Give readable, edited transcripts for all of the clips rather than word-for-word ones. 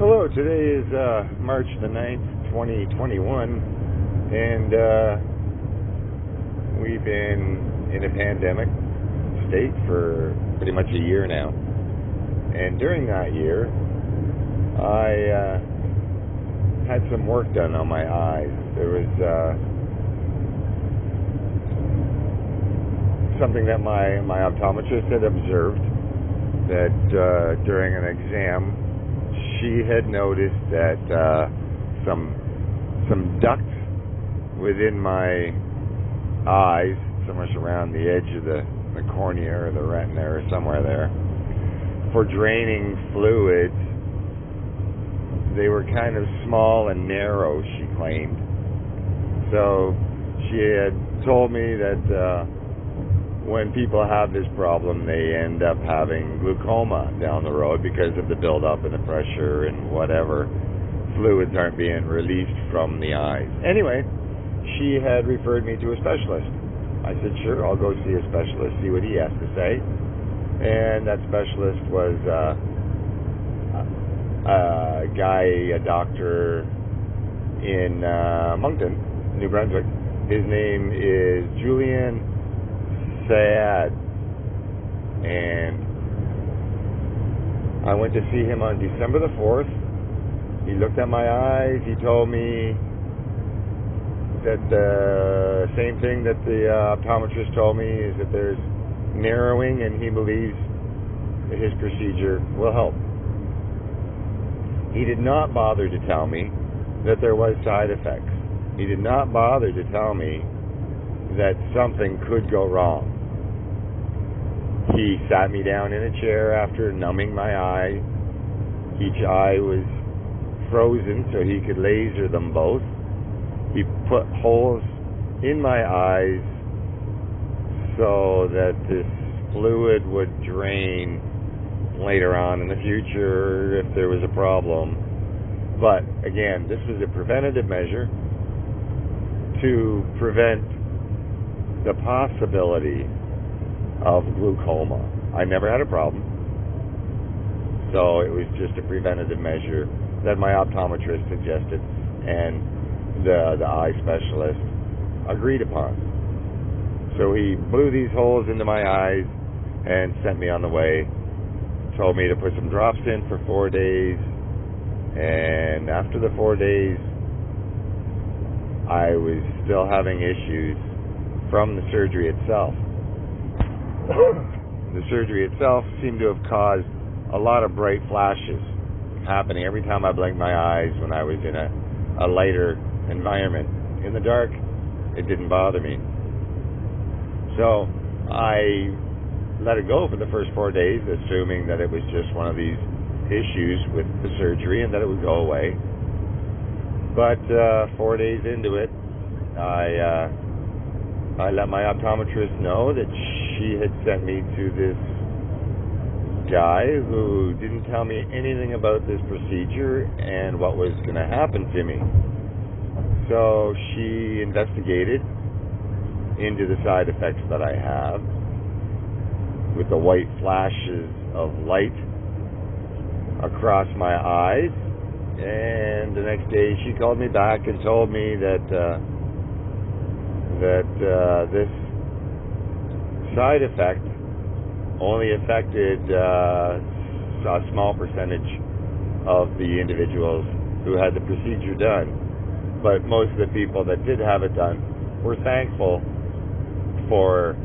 Hello, today is March the 9th, 2021, and we've been in a pandemic state for pretty much a year now. And during that year, I had some work done on my eyes. There was something that my optometrist had observed, that during an exam, she had noticed that some ducts within my eyes, somewhere around the edge of the cornea or the retina or somewhere there, for draining fluids, they were kind of small and narrow, she claimed. So she had told me that when people have this problem, they end up having glaucoma down the road because of the buildup and the pressure and whatever. Fluids aren't being released from the eyes. Anyway, she had referred me to a specialist. I said, sure, I'll go see a specialist, see what he has to say. And that specialist was a doctor in Moncton, New Brunswick. His name is Julien, Saad, and I went to see him on December the 4th. He looked at my eyes. He told me that the same thing that the optometrist told me, is that there's narrowing, and he believes that his procedure will help. He did not bother to tell me that there was side effects. He did not bother to tell me that something could go wrong. He sat me down in a chair after numbing my eye. Each eye was frozen so he could laser them both. He put holes in my eyes so that this fluid would drain later on in the future if there was a problem. But again, this was a preventative measure to prevent the possibility of glaucoma. I never had a problem, so it was just a preventative measure that my optometrist suggested and the eye specialist agreed upon. So he blew these holes into my eyes and sent me on the way. Told me to put some drops in for 4 days, and after the 4 days, I was still having issues from the surgery itself. The surgery itself seemed to have caused a lot of bright flashes happening every time I blinked my eyes when I was in a lighter environment. In the dark, it didn't bother me. So I let it go for the first 4 days, assuming that it was just one of these issues with the surgery and that it would go away. But 4 days into it, I let my optometrist know that she had sent me to this guy who didn't tell me anything about this procedure and what was going to happen to me. So she investigated into the side effects that I have, with the white flashes of light across my eyes. And the next day she called me back and told me that this side effect only affected a small percentage of the individuals who had the procedure done. But most of the people that did have it done were thankful for,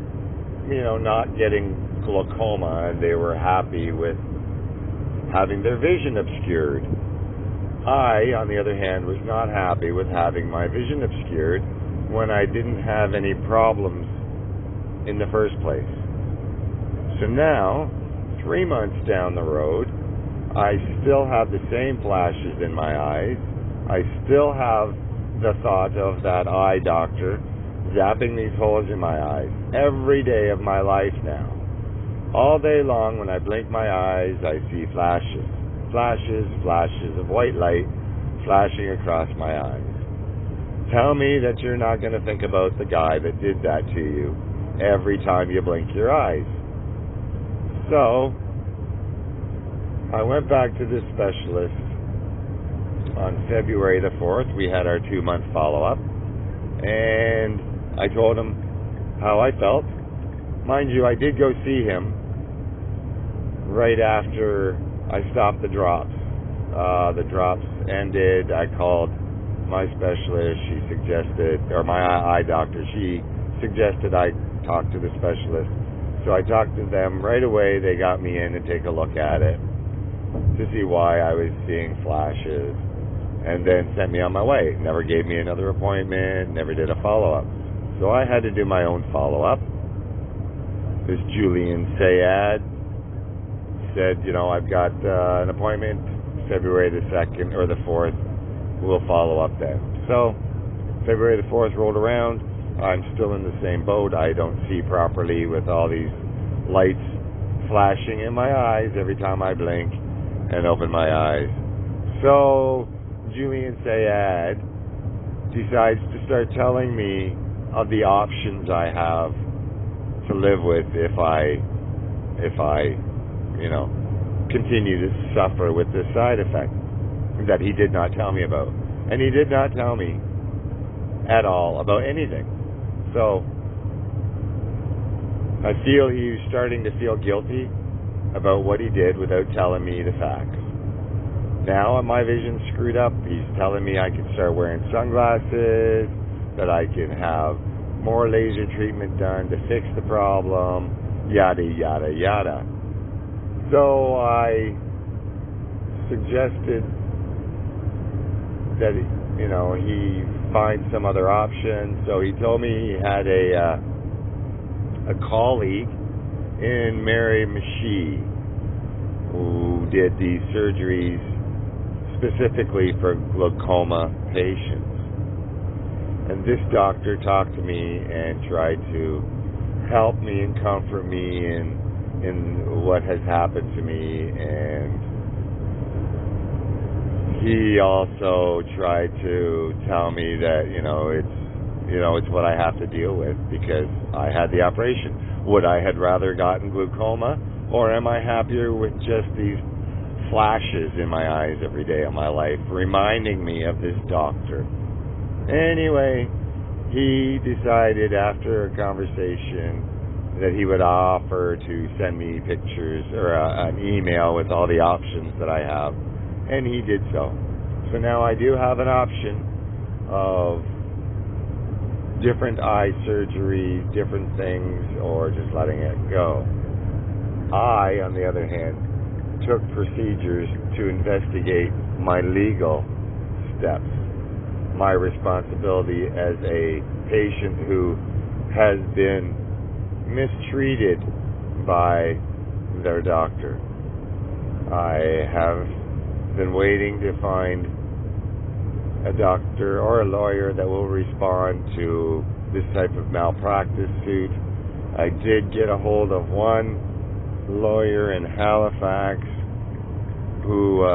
not getting glaucoma, and they were happy with having their vision obscured. I, on the other hand, was not happy with having my vision obscured when I didn't have any problems in the first place. So now, 3 months down the road, I still have the same flashes in my eyes. I still have the thought of that eye doctor zapping these holes in my eyes every day of my life now. All day long, when I blink my eyes, I see flashes of white light flashing across my eyes. Tell me that you're not going to think about the guy that did that to you every time you blink your eyes. So I went back to this specialist on February the 4th, we had our 2-month follow-up, and I told him how I felt. Mind you, I did go see him right after I stopped the drops. The drops ended. I called my specialist. She suggested, or my eye doctor, she suggested I talk to the specialist. So I talked to them right away. They got me in to take a look at it to see why I was seeing flashes, and then sent me on my way. Never gave me another appointment, never did a follow-up. So I had to do my own follow-up. This Julien Saad said, I've got an appointment February the 2nd or the 4th. We'll follow up then. So February the 4th rolled around. I'm still in the same boat. I don't see properly with all these lights flashing in my eyes every time I blink and open my eyes. So Julien Saad decides to start telling me of the options I have to live with if I continue to suffer with this side effect that he did not tell me about. And he did not tell me at all about anything. So I feel he's starting to feel guilty about what he did without telling me the facts. Now my vision's screwed up. He's telling me I can start wearing sunglasses, that I can have more laser treatment done to fix the problem, yada, yada, yada. So I suggested that, he find some other options. So he told me he had a colleague in Miramichi who did these surgeries specifically for glaucoma patients. And this doctor talked to me and tried to help me and comfort me in what has happened to me, and he also tried to tell me that it's what I have to deal with because I had the operation. Would I had rather gotten glaucoma, or am I happier with just these flashes in my eyes every day of my life, reminding me of this doctor? Anyway, he decided after a conversation that he would offer to send me pictures or an email with all the options that I have, and he did so. So now I do have an option of different eye surgeries, different things, or just letting it go. I, on the other hand, took procedures to investigate my legal steps, my responsibility as a patient who has been mistreated by their doctor. I have been waiting to find a doctor or a lawyer that will respond to this type of malpractice suit. I did get a hold of one lawyer in Halifax who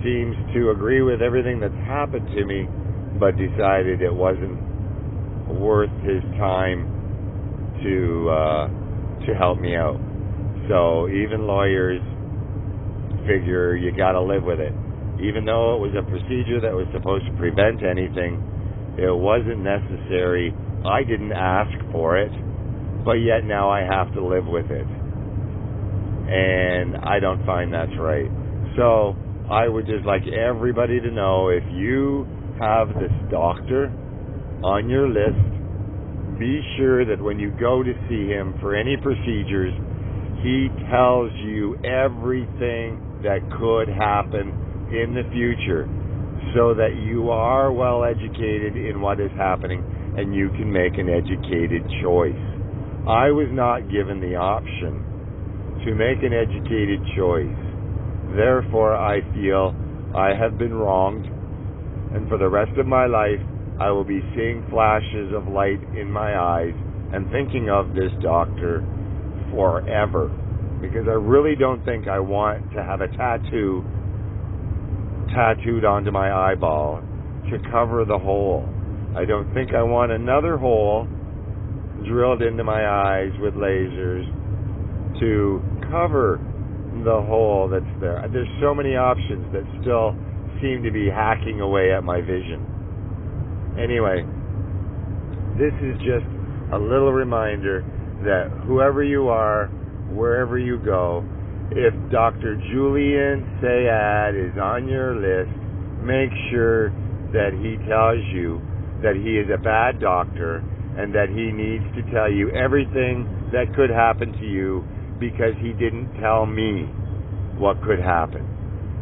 seems to agree with everything that's happened to me, but decided it wasn't worth his time to help me out. So even lawyers figure you gotta live with it. Even though it was a procedure that was supposed to prevent anything, it wasn't necessary. I didn't ask for it, but yet now I have to live with it. And I don't find that's right. So I would just like everybody to know, if you have this doctor on your list, be sure that when you go to see him for any procedures, he tells you everything that could happen in the future so that you are well educated in what is happening and you can make an educated choice. I was not given the option to make an educated choice. Therefore, I feel I have been wronged, and for the rest of my life, I will be seeing flashes of light in my eyes and thinking of this doctor forever, because I really don't think I want to have a tattoo tattooed onto my eyeball to cover the hole. I don't think I want another hole drilled into my eyes with lasers to cover in the hole that's there. There's so many options that still seem to be hacking away at my vision. Anyway, this is just a little reminder that whoever you are, wherever you go, if Dr. Julien Saad is on your list, make sure that he tells you that he is a bad doctor and that he needs to tell you everything that could happen to you because he didn't tell me what could happen,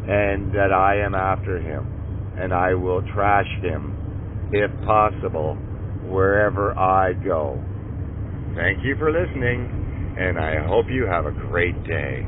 and that I am after him and I will trash him if possible wherever I go. Thank you for listening, and I hope you have a great day.